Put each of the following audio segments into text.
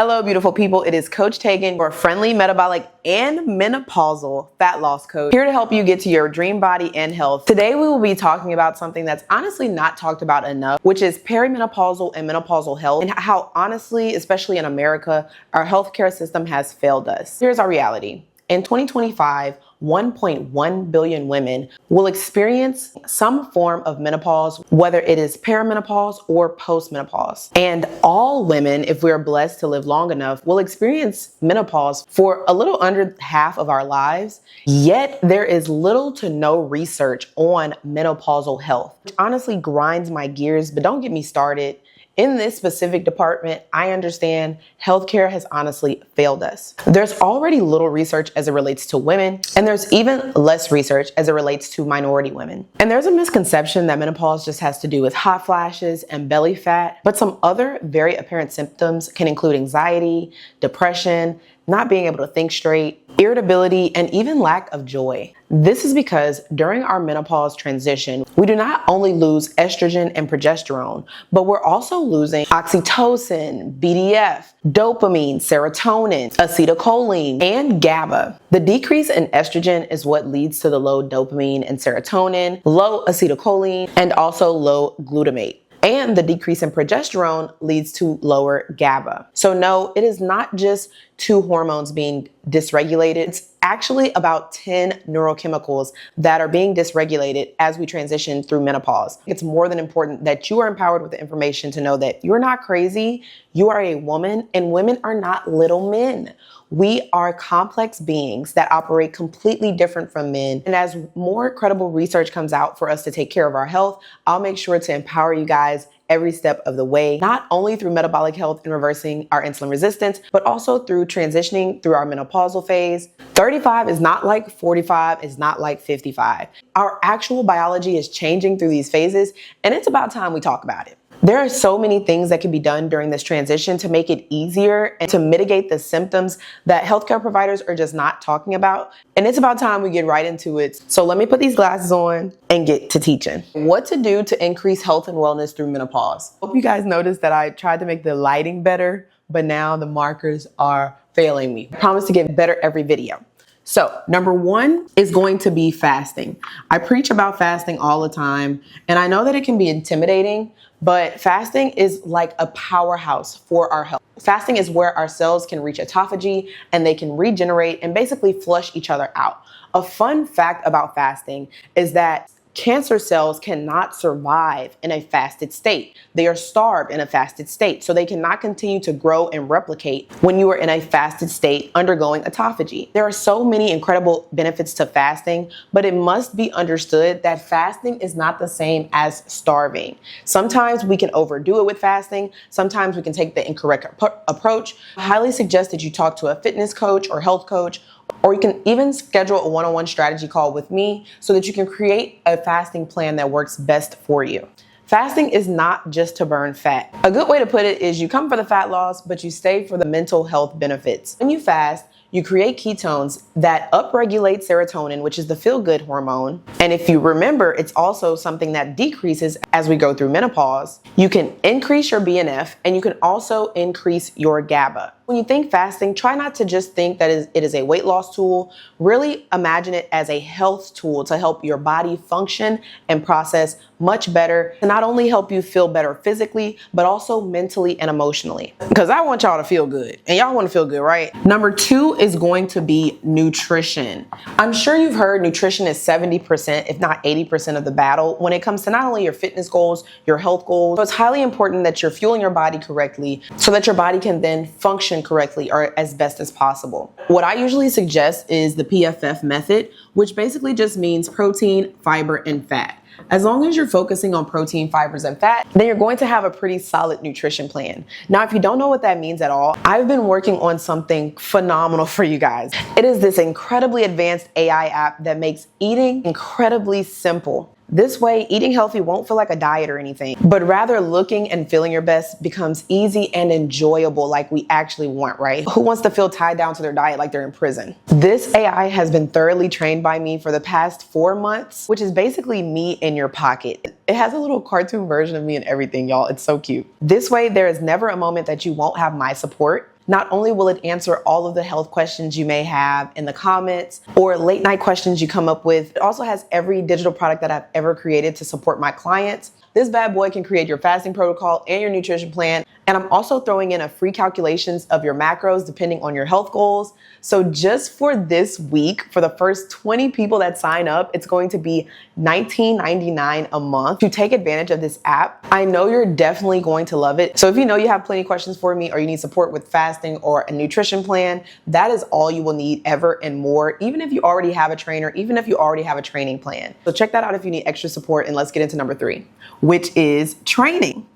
Hello, beautiful people. It is Coach Tegan, your friendly metabolic and menopausal fat loss coach, here to help you get to your dream body and health. Today, we will be talking about something that's honestly not talked about enough, which is perimenopausal and menopausal health, and how honestly, especially in America, our healthcare system has failed us. Here's our reality. In 2025, 1.1 billion women will experience some form of menopause, whether it is perimenopause or postmenopause. And all women, if we're blessed to live long enough, will experience menopause for a little under half of our lives. Yet there is little to no research on menopausal health, which honestly grinds my gears, but don't get me started. In this specific department, I understand healthcare has honestly failed us. There's already little research as it relates to women, and there's even less research as it relates to minority women. And there's a misconception that menopause just has to do with hot flashes and belly fat, but some other very apparent symptoms can include anxiety, depression, not being able to think straight, irritability, and even lack of joy. This is because during our menopause transition, we do not only lose estrogen and progesterone, but we're also losing oxytocin, BDF, dopamine, serotonin, acetylcholine, and GABA. The decrease in estrogen is what leads to the low dopamine and serotonin, low acetylcholine, and also low glutamate. And the decrease in progesterone leads to lower GABA. So no, it is not just two hormones being dysregulated. It's actually about 10 neurochemicals that are being dysregulated as we transition through menopause. It's more than important that you are empowered with the information to know that you're not crazy, you are a woman, and women are not little men. We are complex beings that operate completely different from men. And as more credible research comes out for us to take care of our health, I'll make sure to empower you guys every step of the way, not only through metabolic health and reversing our insulin resistance, but also through transitioning through our menopausal phase. 35 is not like 45, is not like 55. Our actual biology is changing through these phases, and it's about time we talk about it. There are so many things that can be done during this transition to make it easier and to mitigate the symptoms that healthcare providers are just not talking about. And it's about time we get right into it. So let me put these glasses on and get to teaching. What to do to increase health and wellness through menopause. Hope you guys noticed that I tried to make the lighting better, but now the markers are failing me. I promise to get better every video. So number one is going to be fasting. I preach about fasting all the time, and I know that it can be intimidating, but fasting is like a powerhouse for our health. Fasting is where our cells can reach autophagy and they can regenerate and basically flush each other out. A fun fact about fasting is that cancer cells cannot survive in a fasted state. They are starved in a fasted state, so they cannot continue to grow and replicate when you are in a fasted state undergoing autophagy. There are so many incredible benefits to fasting, but it must be understood that fasting is not the same as starving. Sometimes we can overdo it with fasting. Sometimes we can take the incorrect approach. I highly suggest that you talk to a fitness coach or health coach, or you can even schedule a one-on-one strategy call with me so that you can create a fasting plan that works best for you. Fasting is not just to burn fat. A good way to put it is you come for the fat loss, but you stay for the mental health benefits. When you fast, you create ketones that upregulate serotonin, which is the feel-good hormone. And if you remember, it's also something that decreases as we go through menopause. You can increase your BNF, and you can also increase your GABA. When you think fasting, try not to just think that it is a weight loss tool. Really imagine it as a health tool to help your body function and process much better, to not only help you feel better physically, but also mentally and emotionally. Because I want y'all to feel good, and y'all want to feel good, right? Number two is going to be nutrition. I'm sure you've heard nutrition is 70%, if not 80% of the battle when it comes to not only your fitness goals, your health goals. So it's highly important that you're fueling your body correctly so that your body can then function correctly or as best as possible. What I usually suggest is the PFF method, which basically just means protein, fiber, and fat. As long as you're focusing on protein, fibers, and fat, then you're going to have a pretty solid nutrition plan. Now, if you don't know what that means at all, I've been working on something phenomenal for you guys. It is this incredibly advanced AI app that makes eating incredibly simple. This way, eating healthy won't feel like a diet or anything, but rather looking and feeling your best becomes easy and enjoyable like we actually want, right? Who wants to feel tied down to their diet like they're in prison? This AI has been thoroughly trained by me for the past 4 months, which is basically me in your pocket. It has a little cartoon version of me and everything, y'all. It's so cute. This way, there is never a moment that you won't have my support. Not only will it answer all of the health questions you may have in the comments or late night questions you come up with, it also has every digital product that I've ever created to support my clients. This bad boy can create your fasting protocol and your nutrition plan. And I'm also throwing in a free calculations of your macros depending on your health goals. So just for this week, for the first 20 people that sign up, it's going to be $19.99 a month to take advantage of this app. I know you're definitely going to love it. So if you know you have plenty of questions for me or you need support with fasting or a nutrition plan, that is all you will need ever and more, even if you already have a trainer, even if you already have a training plan. So check that out if you need extra support, and let's get into number 3, which is training.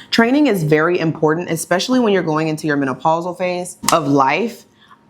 Training is very important, especially when you're going into your menopausal phase of life.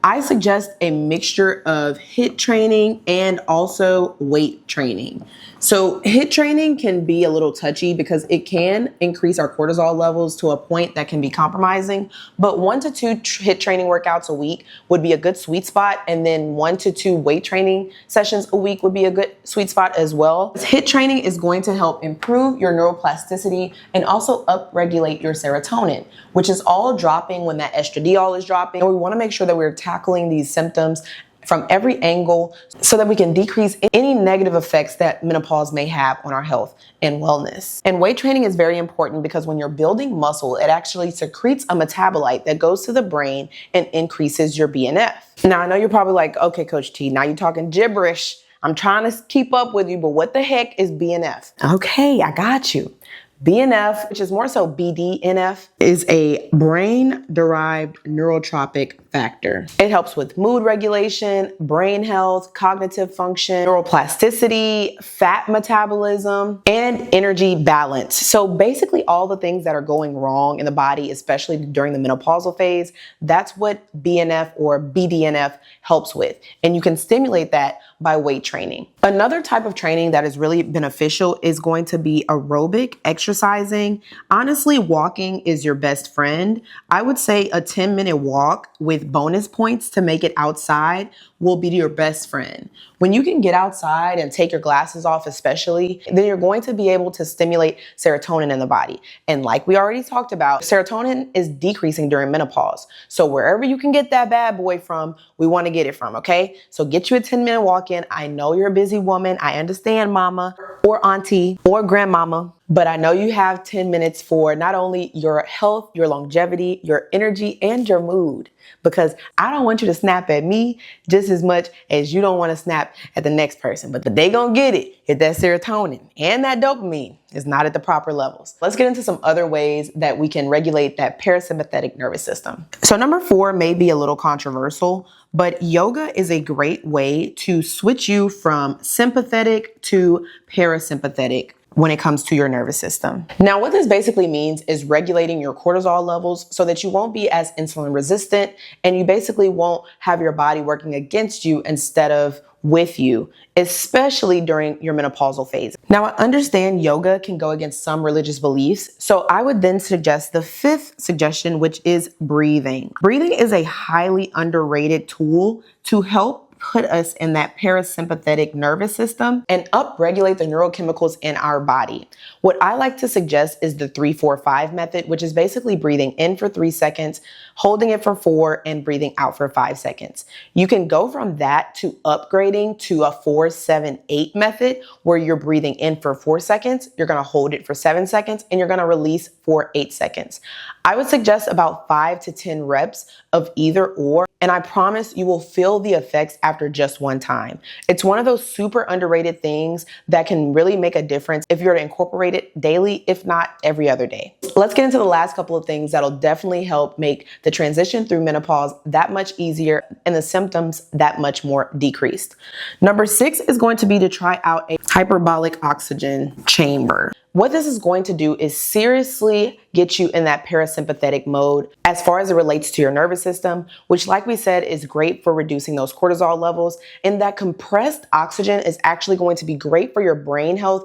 I suggest a mixture of HIIT training and also weight training. So HIIT training can be a little touchy because it can increase our cortisol levels to a point that can be compromising, but 1 to 2 HIIT training workouts a week would be a good sweet spot, and then 1 to 2 weight training sessions a week would be a good sweet spot as well. HIIT training is going to help improve your neuroplasticity and also upregulate your serotonin, which is all dropping when that estradiol is dropping. And we want to make sure that we're tackling these symptoms from every angle so that we can decrease any negative effects that menopause may have on our health and wellness. And weight training is very important because when you're building muscle, it actually secretes a metabolite that goes to the brain and increases your BNF. Now, I know you're probably like, okay, Coach T, now you're talking gibberish. I'm trying to keep up with you, but what the heck is BNF? Okay, I got you. BNF, which is more so BDNF, is a brain-derived neurotropic factor. It helps with mood regulation, brain health, cognitive function, neuroplasticity, fat metabolism, and energy balance. So basically all the things that are going wrong in the body, especially during the menopausal phase, that's what BNF or BDNF helps with. And you can stimulate that by weight training. Another type of training that is really beneficial is going to be aerobic exercising. Honestly, walking is your best friend. I would say a 10-minute walk with bonus points to make it outside will be your best friend. When you can get outside and take your glasses off especially, then you're going to be able to stimulate serotonin in the body. And like we already talked about, serotonin is decreasing during menopause. So wherever you can get that bad boy from, we want to get it from, okay? So get you a 10-minute walk in. I know you're a busy woman. I understand, mama or auntie or grandmama. But I know you have 10 minutes for not only your health, your longevity, your energy, and your mood. Because I don't want you to snap at me just as much as you don't want to snap at the next person. But they gonna get it if that serotonin and that dopamine is not at the proper levels. Let's get into some other ways that we can regulate that parasympathetic nervous system. So number 4 may be a little controversial, but yoga is a great way to switch you from sympathetic to parasympathetic when it comes to your nervous system. Now, what this basically means is regulating your cortisol levels so that you won't be as insulin resistant and you basically won't have your body working against you instead of with you, especially during your menopausal phase. Now, I understand yoga can go against some religious beliefs, so I would then suggest the 5th suggestion, which is breathing. Breathing is a highly underrated tool to help put us in that parasympathetic nervous system and upregulate the neurochemicals in our body. What I like to suggest is the 3-4-5 method, which is basically breathing in for 3 seconds, holding it for 4, and breathing out for 5 seconds. You can go from that to upgrading to a 4-7-8 method where you're breathing in for 4 seconds, you're gonna hold it for 7 seconds, and you're gonna release for 8 seconds. I would suggest about 5 to 10 reps of either or, and I promise you will feel the effects after just one time. It's one of those super underrated things that can really make a difference if you're to incorporate it daily, if not every other day. Let's get into the last couple of things that'll definitely help make the transition through menopause that much easier and the symptoms that much more decreased. Number 6 is going to be to try out a hyperbolic oxygen chamber. What this is going to do is seriously get you in that parasympathetic mode as far as it relates to your nervous system, which, like we said, is great for reducing those cortisol levels. And that compressed oxygen is actually going to be great for your brain health,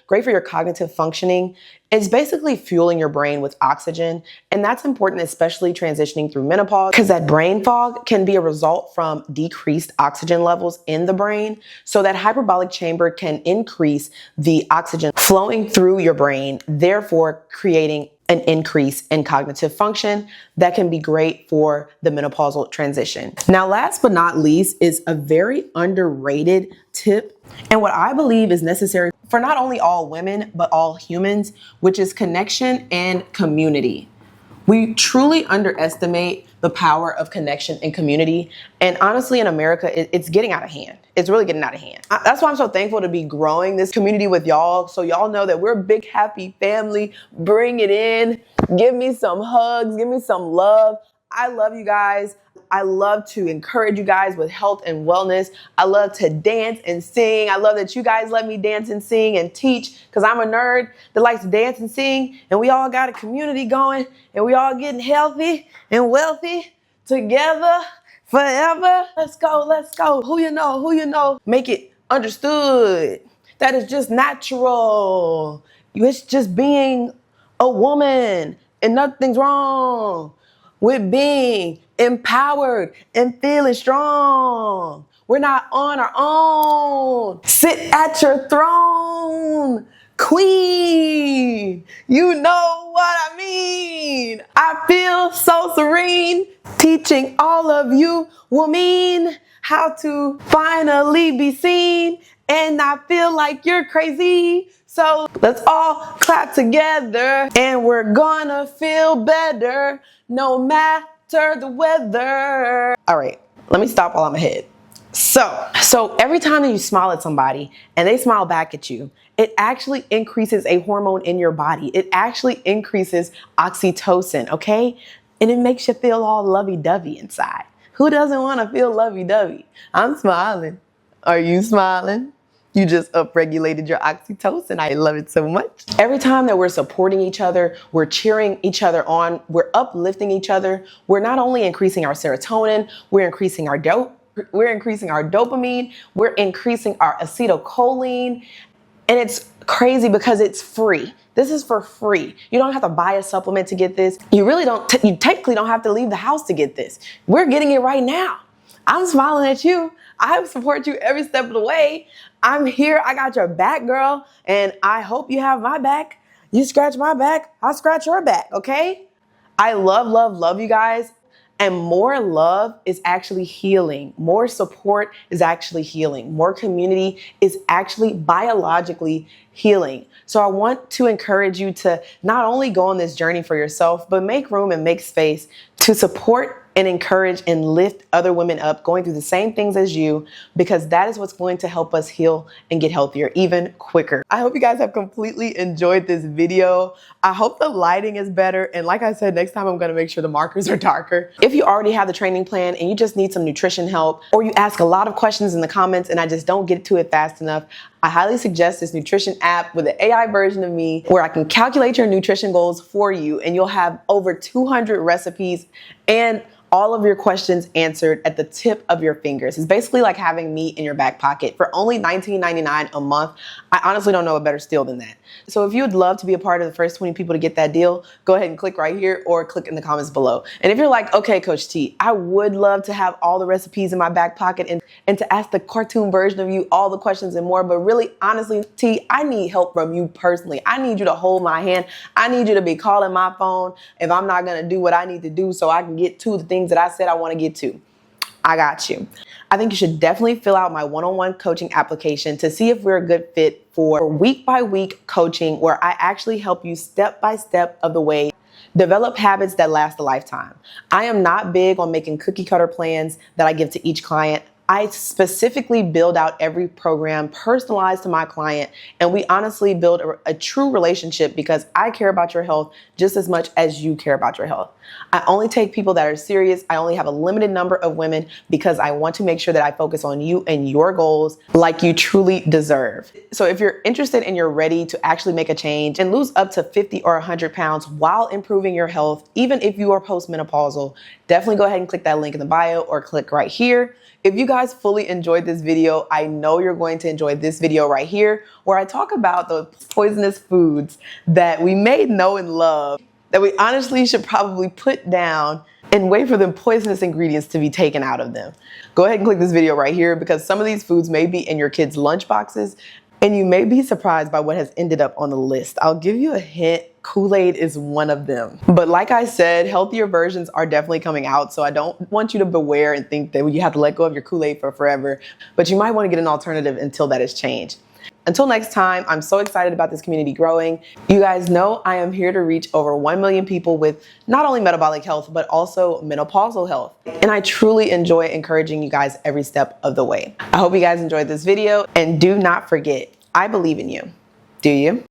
great for your cognitive functioning. It's basically fueling your brain with oxygen. And that's important, especially transitioning through menopause, because that brain fog can be a result from decreased oxygen levels in the brain. So that hyperbolic chamber can increase the oxygen flowing through your brain, therefore creating an increase in cognitive function that can be great for the menopausal transition. Now, last but not least is a very underrated tip, and what I believe is necessary for not only all women, but all humans, which is connection and community. We truly underestimate the power of connection and community. And honestly, in America, it's getting out of hand. It's really getting out of hand. That's why I'm so thankful to be growing this community with y'all. So y'all know that we're a big, happy family. Bring it in. Give me some hugs. Give me some love. I love you guys. I love to encourage you guys with health and wellness. I love to dance and sing. I love that you guys let me dance and sing and teach, because I'm a nerd that likes to dance and sing, and we all got a community going, and we all getting healthy and wealthy together forever. Let's go, let's go. Who you know, make it understood that it's just natural. It's just being a woman, and nothing's wrong with being empowered and feeling strong. We're not on our own. Sit at your throne, queen. You know what I mean. I feel so serene, teaching all of you women how to finally be seen. And I feel like you're crazy. So let's all clap together, and we're gonna feel better no matter the weather. All right, let me stop while I'm ahead. So every time that you smile at somebody and they smile back at you, it actually increases a hormone in your body. It actually increases oxytocin, okay? And it makes you feel all lovey-dovey inside. Who doesn't want to feel lovey-dovey? I'm smiling. Are you smiling? You just upregulated your oxytocin. I love it so much. Every time that we're supporting each other, we're cheering each other on, we're uplifting each other, we're not only increasing our serotonin, we're increasing our dopamine, we're increasing our acetylcholine. And it's crazy because it's free. This is for free. You don't have to buy a supplement to get this. You technically don't have to leave the house to get this. We're getting it right now. I'm smiling at you. I support you every step of the way. I'm here. I got your back, girl. And I hope you have my back. You scratch my back, I'll scratch your back, okay? I love you guys. And more love is actually healing. More support is actually healing. More community is actually biologically healing. So I want to encourage you to not only go on this journey for yourself, but make room and make space to support and encourage and lift other women up going through the same things as you, because that is what's going to help us heal and get healthier even quicker. I hope you guys have completely enjoyed this video. I hope the lighting is better. And like I said, next time I'm gonna make sure the markers are darker. If you already have the training plan and you just need some nutrition help, or you ask a lot of questions in the comments and I just don't get to it fast enough, I highly suggest this nutrition app with an AI version of me where I can calculate your nutrition goals for you, and you'll have over 200 recipes and all of your questions answered at the tip of your fingers. It's basically like having me in your back pocket for only $19.99 a month. I honestly don't know a better deal than that. So if you would love to be a part of the first 20 people to get that deal, go ahead and click right here or click in the comments below. And if you're like, okay, Coach T, I would love to have all the recipes in my back pocket and to ask the cartoon version of you all the questions and more, but really, honestly, T, I need help from you personally. I need you to hold my hand. I need you to be calling my phone if I'm not gonna do what I need to do so I can get to the things that I said I want to get to. I got you. I think you should definitely fill out my one-on-one coaching application to see if we're a good fit for week-by-week coaching, where I actually help you step-by-step of the way develop habits that last a lifetime. I am not big on making cookie cutter plans that I give to each client. I specifically build out every program personalized to my client, and we honestly build a true relationship because I care about your health just as much as you care about your health. I only take people that are serious. I only have a limited number of women because I want to make sure that I focus on you and your goals like you truly deserve. So if you're interested and you're ready to actually make a change and lose up to 50 or 100 pounds while improving your health, even if you are postmenopausal, definitely go ahead and click that link in the bio or click right here. If you guys fully enjoyed this video, I know you're going to enjoy this video right here, where I talk about the poisonous foods that we may know and love, that we honestly should probably put down and wait for the poisonous ingredients to be taken out of them. Go ahead and click this video right here, because some of these foods may be in your kids' lunch boxes and you may be surprised by what has ended up on the list. I'll give you a hint. Kool-Aid is one of them. But like I said, healthier versions are definitely coming out, so I don't want you to beware and think that you have to let go of your Kool-Aid for forever, but you might want to get an alternative until that is changed. Until next time, I'm so excited about this community growing. You guys know I am here to reach over 1 million people with not only metabolic health, but also menopausal health. And I truly enjoy encouraging you guys every step of the way. I hope you guys enjoyed this video, and do not forget, I believe in you. Do you?